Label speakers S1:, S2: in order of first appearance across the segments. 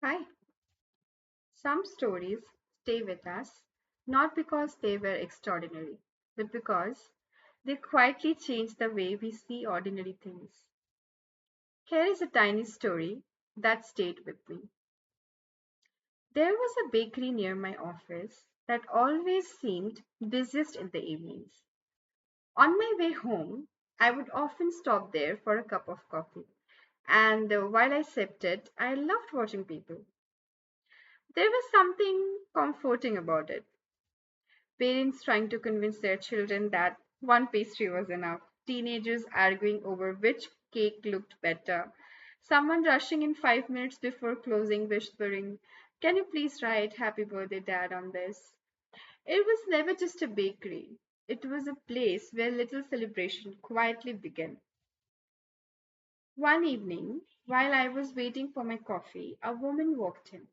S1: Hi. Some stories stay with us not because they were extraordinary, but because they quietly change the way we see ordinary things. Here is a tiny story that stayed with me. There was a bakery near my office that always seemed busiest in the evenings. On my way home, I would often stop there for a cup of coffee. And while I sipped it, I loved watching people. There was something comforting about it. Parents trying to convince their children that one pastry was enough, teenagers arguing over which cake looked better, someone rushing in 5 minutes before closing, whispering, "Can you please write Happy Birthday, Dad, on this?" It was never just a bakery, it was a place where little celebration quietly began. One evening, while I was waiting for my coffee, a woman walked in.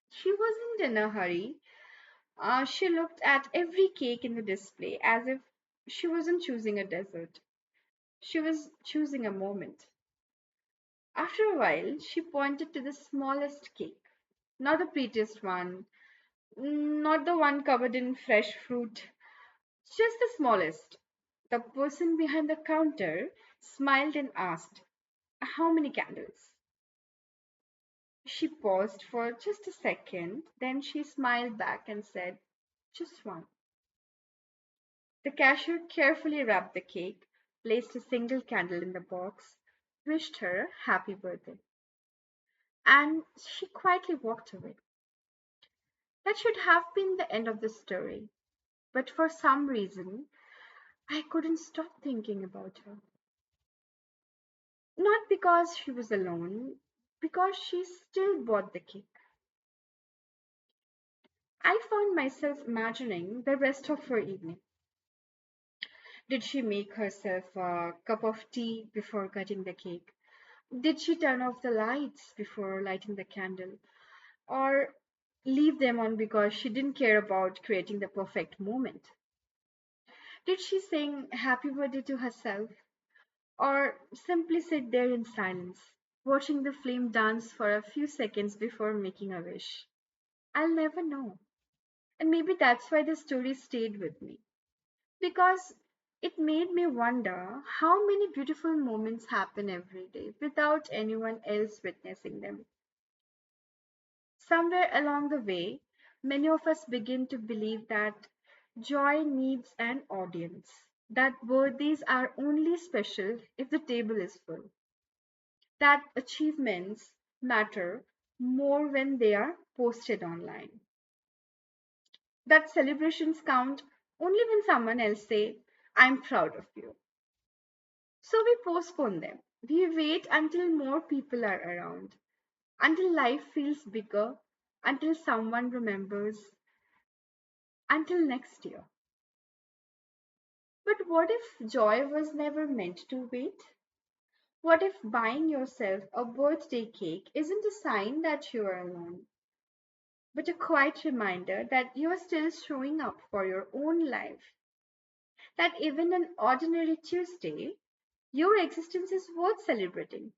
S1: She wasn't in a hurry. She looked at every cake in the display as if she wasn't choosing a dessert. She was choosing a moment. After a while, she pointed to the smallest cake, not the prettiest one, not the one covered in fresh fruit, just the smallest. The person behind the counter smiled and asked, "How many candles?" She paused for just a second, then she smiled back and said, "Just one." The cashier carefully wrapped the cake, placed a single candle in the box, wished her happy birthday, and she quietly walked away. That should have been the end of the story, but for some reason, I couldn't stop thinking about her. Not because she was alone, because she still bought the cake. I found myself imagining the rest of her evening. Did she make herself a cup of tea before cutting the cake? Did she turn off the lights before lighting the candle? Or leave them on because she didn't care about creating the perfect moment? Did she sing happy birthday to herself? Or simply sit there in silence, watching the flame dance for a few seconds before making a wish? I'll never know. And maybe that's why the story stayed with me. Because it made me wonder how many beautiful moments happen every day without anyone else witnessing them. Somewhere along the way, many of us begin to believe that joy needs an audience, that birthdays are only special if the table is full, that achievements matter more when they are posted online, that celebrations count only when someone else say, "I'm proud of you." So we postpone them. We wait until more people are around, until life feels bigger, until someone remembers, until next year. But what if joy was never meant to wait? What if buying yourself a birthday cake isn't a sign that you are alone, but a quiet reminder that you are still showing up for your own life? That even an ordinary Tuesday, your existence is worth celebrating.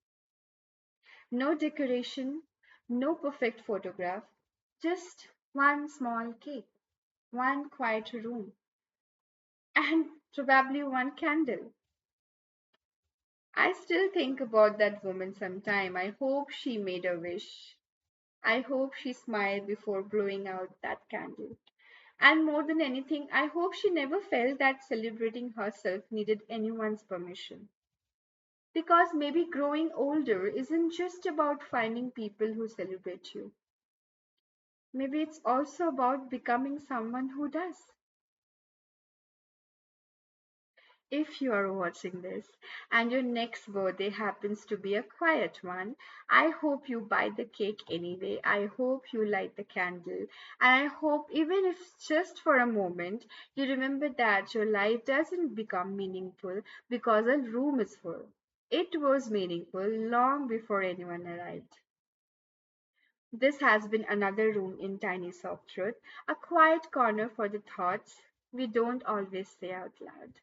S1: No decoration, no perfect photograph, just one small cake, one quiet room, and probably one candle. I still think about that woman sometime. I hope she made a wish. I hope she smiled before blowing out that candle. And more than anything, I hope she never felt that celebrating herself needed anyone's permission. Because maybe growing older isn't just about finding people who celebrate you. Maybe it's also about becoming someone who does. If you are watching this and your next birthday happens to be a quiet one, I hope you buy the cake anyway. I hope you light the candle. And I hope, even if just for a moment, you remember that your life doesn't become meaningful because a room is full. It was meaningful long before anyone arrived. This has been another room in Tiny Soft Truth, a quiet corner for the thoughts we don't always say out loud.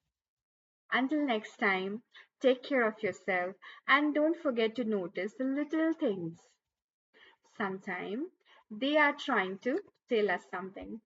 S1: Until next time, take care of yourself and don't forget to notice the little things. Sometimes they are trying to tell us something.